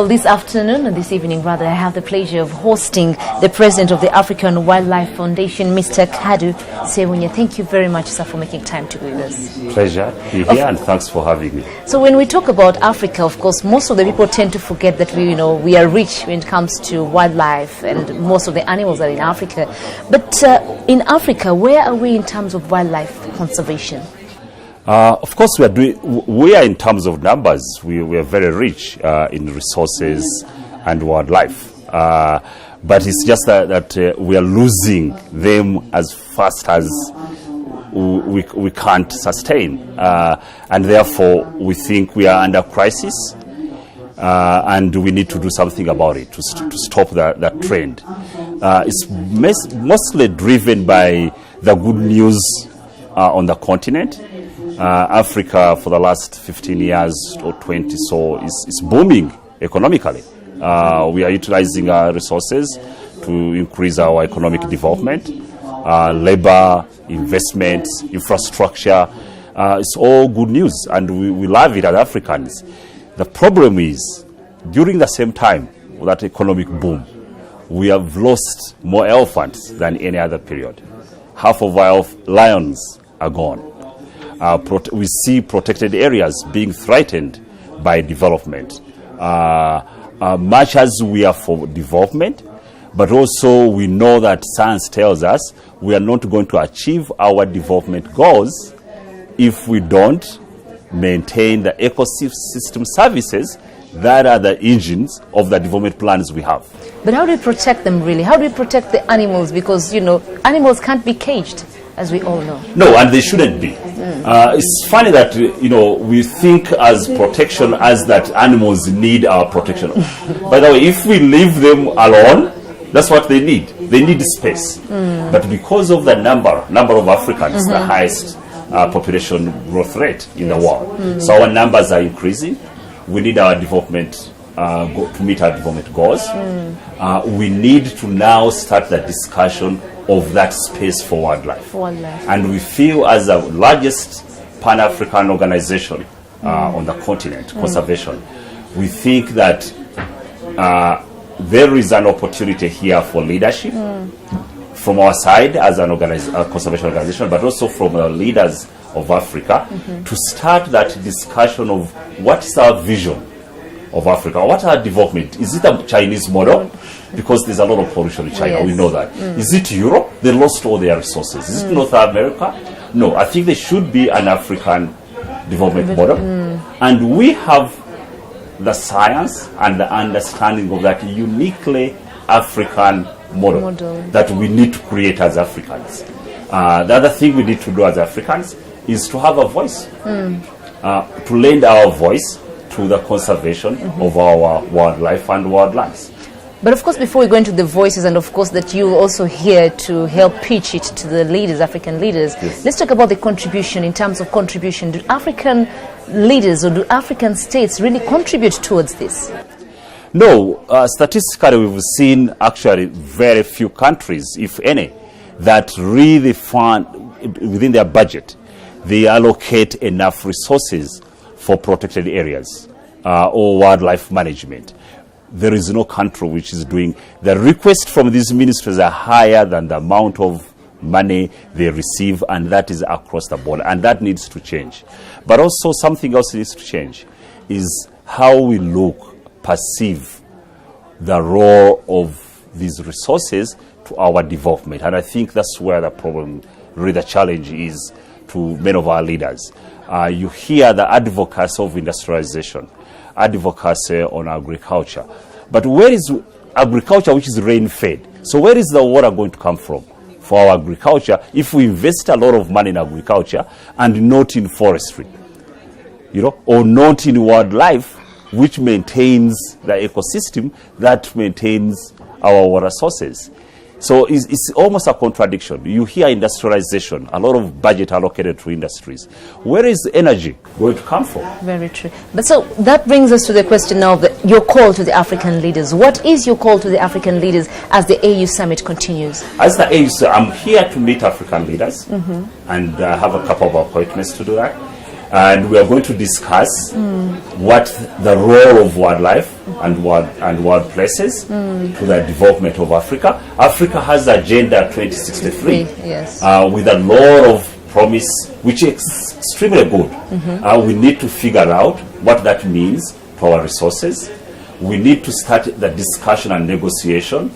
Well, this evening, I have the pleasure of hosting the president of the African Wildlife Foundation, Mr. Kaddu Sebunya. Thank you very much, sir, for making time to be with us. Pleasure to be here, and thanks for having me. So when we talk about Africa, of course, most of the people tend to forget that we are rich when it comes to wildlife, and most of the animals are in Africa. But in Africa, where are we in terms of wildlife conservation? Of course, we are in terms of numbers. We are very rich in resources and wildlife. But it's just that we are losing them as fast as we can't sustain. And therefore, we think we are under crisis. And we need to do something about it to stop that trend. It's mostly driven by the good news on the continent. Africa, for the last 15 years or 20 so, is booming economically. We are utilizing our resources to increase our economic development, labor, investment, infrastructure. It's all good news, and we love it as Africans. The problem is, during the same time, that economic boom, we have lost more elephants than any other period. Half of our lions are gone. We see protected areas being threatened by development. Much as we are for development, but also we know that science tells us we are not going to achieve our development goals if we don't maintain the ecosystem services that are the engines of the development plans we have. But how do we protect them really? How do we protect the animals? Because, animals can't be caged, as we all know. No, and they shouldn't be. It's funny that, we think as protection as that animals need our protection. By the way, if we leave them alone, that's what they need. They need space. But because of the number of Africans, the highest population growth rate in the world. So our numbers are increasing. We need our development to meet our development goals. We need to now start the discussion of that space for wildlife. And we feel, as the largest Pan-African organization on the continent, conservation, we think that there is an opportunity here for leadership from our side as a conservation organization, but also from the leaders of Africa to start that discussion of what is our vision of Africa, what our development. Is it a Chinese model? Because there's a lot of pollution in China, we know that. Is it Europe? They lost all their resources. Is it North America? No, I think there should be an African development model. And we have the science and the understanding of that uniquely African model that we need to create as Africans. The other thing we need to do as Africans is to have a voice, to lend our voice to the conservation of our wildlife and wildlands. But of course, before we go into the voices, and of course that you're also here to help pitch it to the leaders, African leaders, let's talk about the contribution. In terms of contribution, do African leaders or do African states really contribute towards this? No, statistically we've seen actually very few countries, if any, that really fund within their budget, they allocate enough resources for protected areas or wildlife management. There is no country which is doing. The requests from these ministries are higher than the amount of money they receive, and that is across the board, and that needs to change. But also something else needs to change is how we perceive the role of these resources to our development. And I think that's where the problem, really the challenge is to many of our leaders. You hear the advocacy of industrialization, advocacy on agriculture. But where is agriculture which is rain-fed? So where is the water going to come from for our agriculture if we invest a lot of money in agriculture and not in forestry, or not in wildlife, which maintains the ecosystem that maintains our water sources? So it's almost a contradiction. You hear industrialization, a lot of budget allocated to industries. Where is energy going to come from? Very true. But so that brings us to the question now of your call to the African leaders. What is your call to the African leaders as the AU Summit continues? As the AU, I'm here to meet African leaders, and I have a couple of appointments to do that. And we are going to discuss what the role of wildlife and wild places to the development of Africa. Africa has Agenda 2063 yes. With a lot of promise, which is extremely good. We need to figure out what that means to our resources. We need to start the discussion and negotiation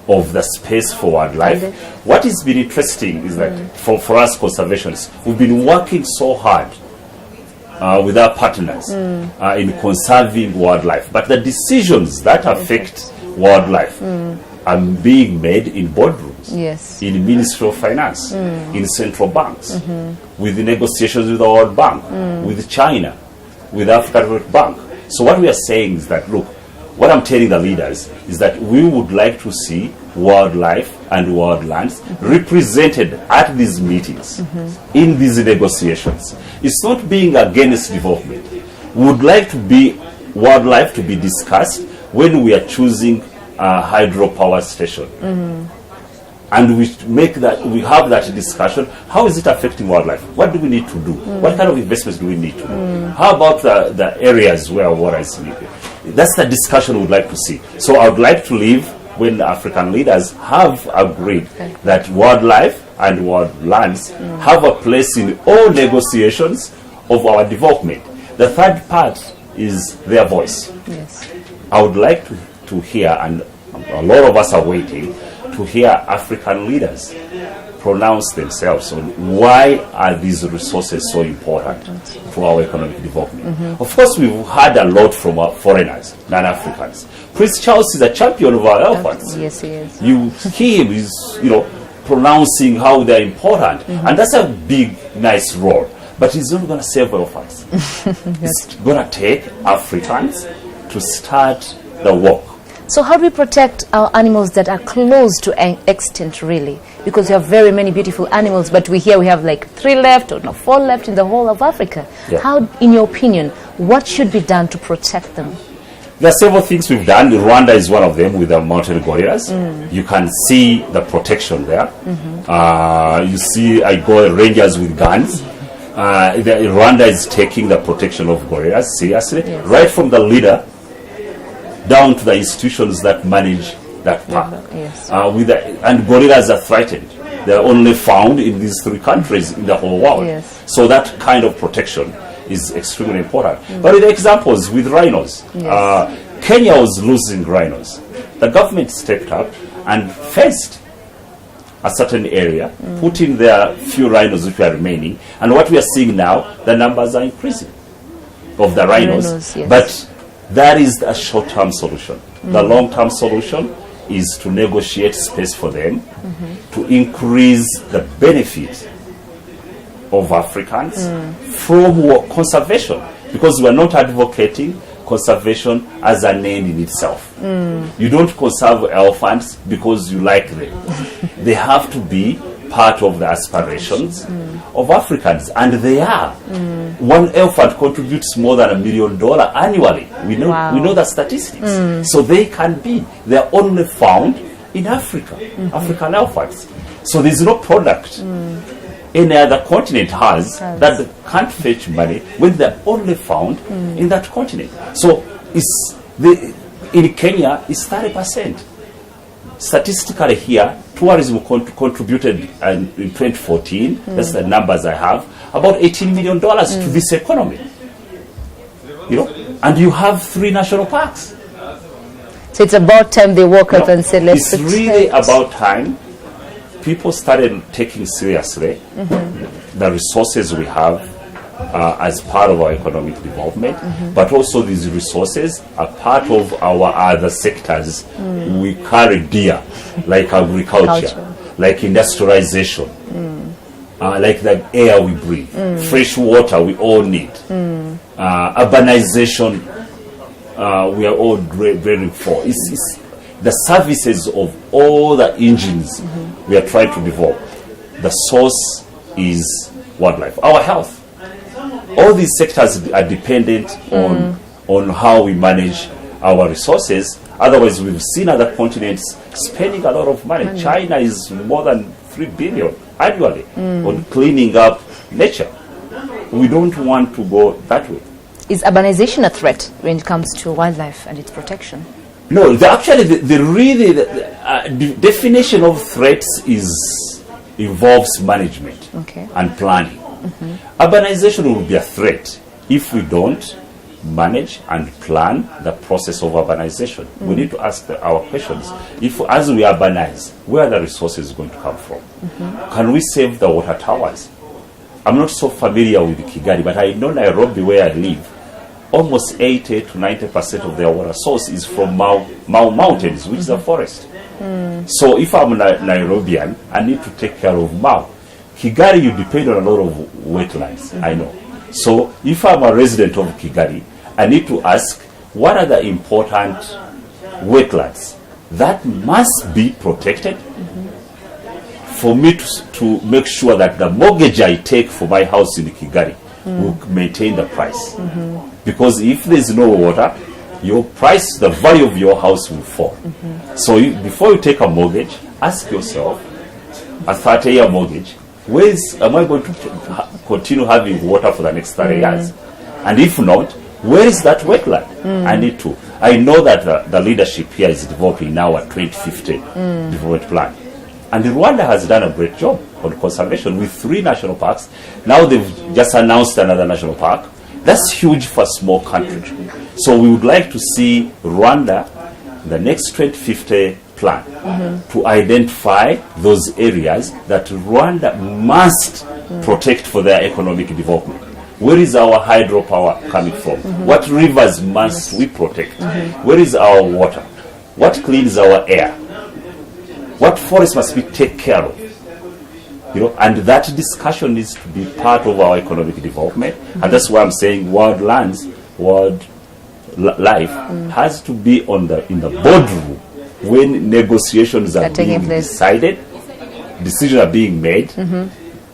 of the space for wildlife. What has been interesting is that for us conservationists, we've been working so hard with our partners in conserving wildlife. But the decisions that affect wildlife are being made in boardrooms, yes. in Ministry of Finance, in central banks, with the negotiations with the World Bank, with China, with African Development Bank. So what we are saying is that, look, what I'm telling the leaders is that we would like to see wildlife and wildlands represented at these meetings, in these negotiations. It's not being against development. We would like to be wildlife to be discussed when we are choosing a hydropower station. And we have that discussion. How is it affecting wildlife? What do we need to do? What kind of investments do we need to do? How about the areas where water is needed? That's the discussion we would like to see. So I would like to leave when African leaders have agreed that wildlife and wildlands have a place in all negotiations of our development. The third part is their voice. Yes. I would like to hear, and a lot of us are waiting, to hear African leaders pronounce themselves on why are these resources so important for our economic development. Of course, we've heard a lot from our foreigners, non-Africans. Prince Charles is a champion of our elephants. Yes, he is. You hear him is, pronouncing how they're important, and that's a big, nice role. But he's not going to save elephants. It's going to take Africans to start the work. So how do we protect our animals that are close to extinct, really? Because we have very many beautiful animals, but we have like 3 left or 4 left in the whole of Africa. Yeah. How, in your opinion, what should be done to protect them? There are several things we've done. Rwanda is one of them with the mountain gorillas. You can see the protection there. You see rangers with guns. Rwanda is taking the protection of gorillas seriously, right from the leader down to the institutions that manage that park. Yes. And gorillas are threatened. They are only found in these 3 countries in the whole world. Yes. So that kind of protection is extremely important. But with examples with rhinos, Kenya was losing rhinos. The government stepped up and fenced a certain area, putting their few rhinos which were remaining. And what we are seeing now, the numbers are increasing of the rhinos. Yes. But that is a short-term solution. The long-term solution is to negotiate space for them, to increase the benefit of Africans from conservation, because we are not advocating conservation as an end in itself. You don't conserve elephants because you like them. They have to be part of the aspirations of Africans, and they are. One elephant contributes more than $1 million annually. We know the statistics. So they are only found in Africa, African elephants. So there's no product any other continent has that can't fetch money when they're only found in that continent. So in Kenya, it's 30%. Statistically here, tourism contributed in 2014, that's the numbers I have, about $18 million to this economy. And you have 3 national parks. So it's about time they woke up and said, let's It's really about time people started taking seriously the resources we have as part of our economic development, but also these resources are part of our other sectors we carry dear, like agriculture, like industrialization, like the air we breathe, fresh water we all need, urbanization we are all dreading for. It's the services of all the engines we are trying to develop. The source is wildlife. Our health. All these sectors are dependent on how we manage our resources. Otherwise, we've seen other continents spending a lot of money. China is more than $3 billion annually on cleaning up nature. we don't want to go that way. Is urbanization a threat when it comes to wildlife and its protection? No, the definition of threats involves management and planning. Urbanization will be a threat if we don't manage and plan the process of urbanization. We need to ask our questions. If, as we urbanize, where are the resources going to come from? Can we save the water towers? I'm not so familiar with Kigali, but I know Nairobi, where I live, almost 80 to 90% of their water source is from Mau Mountains, which is a forest. So if I'm a Nairobian, I need to take care of Mau. Kigali, you depend on a lot of wetlands, I know. So if I'm a resident of Kigali, I need to ask, what are the important wetlands that must be protected for me to make sure that the mortgage I take for my house in Kigali will maintain the price. Because if there's no water, your price, the value of your house will fall. So before you take a mortgage, ask yourself, a 30-year mortgage, am I going to continue having water for the next 30 years? And if not, where is that wetland? I know that the leadership here is developing now a 2050 development plan. And Rwanda has done a great job on conservation with 3 national parks. Now they've just announced another national park. That's huge for a small country. So we would like to see Rwanda, the next 2050 plan, to identify those areas that Rwanda must protect for their economic development. Where is our hydropower coming from? What rivers must we protect? Where is our water? What cleans our air? What forests must we take care of? And that discussion needs to be part of our economic development. And that's why I'm saying wildlife has to be in the boardroom when negotiations are being decided, decisions are being made,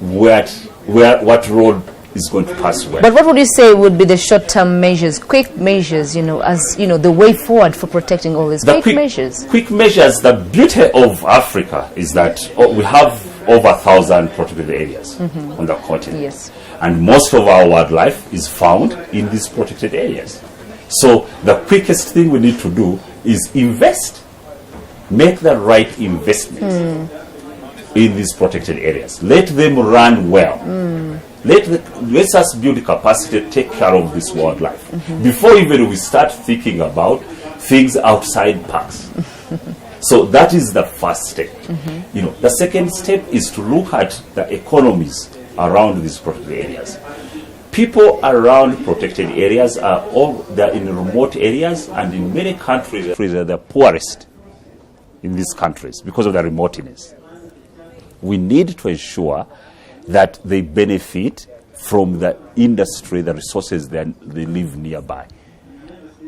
what road is going to pass where. But what would you say would be the short-term measures, quick measures, the way forward for protecting all these quick measures? Quick measures, the beauty of Africa is that we have over 1,000 protected areas on the continent. Yes. And most of our wildlife is found in these protected areas. So the quickest thing we need to do is invest. Make the right investments in these protected areas. Let them run well. Let us build capacity to take care of this wildlife before even we start thinking about things outside parks. So that is the first step. The second step is to look at the economies around these protected areas. People around protected areas they're in remote areas, and in many countries they're the poorest in these countries because of their remoteness. We need to ensure that they benefit from the industry, the resources they live nearby.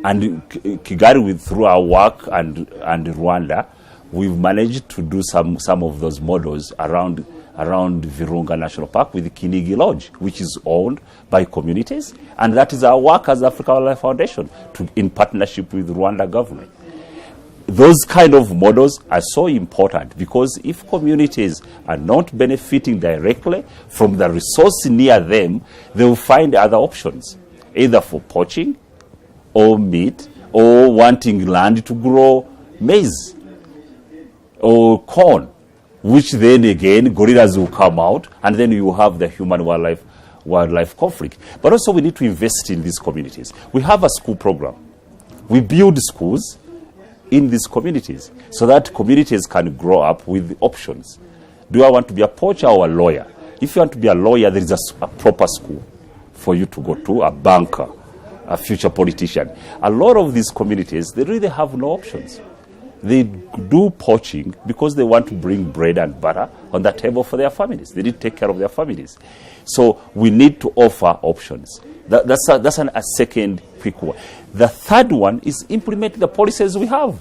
And Kigali, through our work and Rwanda, we've managed to do some of those models around Virunga National Park with the Kinigi Lodge, which is owned by communities. And that is our work as Africa Wildlife Foundation, in partnership with the Rwanda government. Those kind of models are so important because if communities are not benefiting directly from the resource near them, they will find other options, either for poaching or meat or wanting land to grow maize or corn, which then again gorillas will come out, and then you have the human-wildlife conflict. But also we need to invest in these communities. We have a school program. We build schools in these communities so that communities can grow up with options. Do I want to be a poacher or a lawyer? If you want to be a lawyer, there is a proper school for you to go to, a banker, a future politician. A lot of these communities, they really have no options. They do poaching because they want to bring bread and butter on the table for their families. They need to take care of their families. So we need to offer options. That's a second quick one. The third one is implement the policies we have.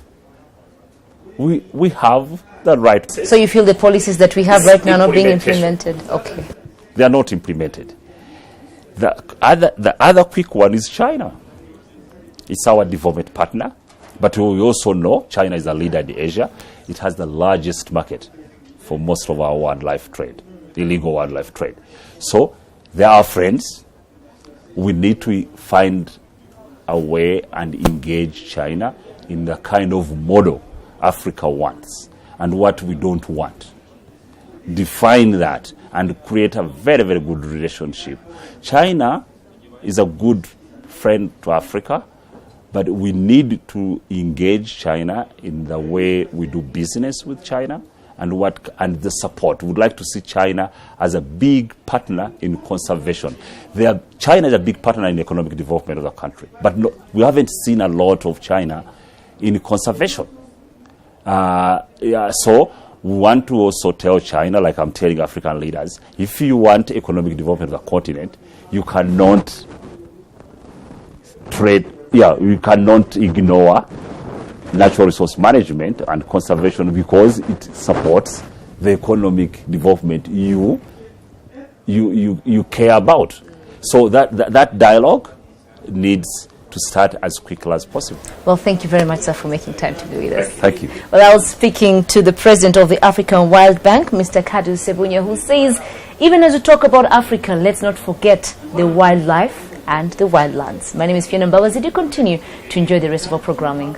We have the right. So you feel the policies that we have right now are not being implemented? Okay. They are not implemented. The other quick one is China. It's our development partner. But we also know China is a leader in Asia. It has the largest market for most of our wildlife trade, illegal wildlife trade. So they are friends. we need to find a way and engage China in the kind of model Africa wants and what we don't want. Define that and create a very, very good relationship. China is a good friend to Africa, but we need to engage China in the way we do business with China and the support. We would like to see China as a big partner in conservation. China is a big partner in economic development of the country, but we haven't seen a lot of China in conservation. So we want to also tell China, like I'm telling African leaders, if you want economic development of the continent, you cannot you cannot ignore natural resource management and conservation because it supports the economic development you care about. So that dialogue needs to start as quickly as possible. Well, thank you very much, sir, for making time to be with us. Thank you. Well, I was speaking to the president of the African Wild Bank, Mr. Kaddu Sebunya, who says, even as we talk about Africa, let's not forget the wildlife and the wildlands. My name is Fiona Mbabazi. Do continue to enjoy the rest of our programming.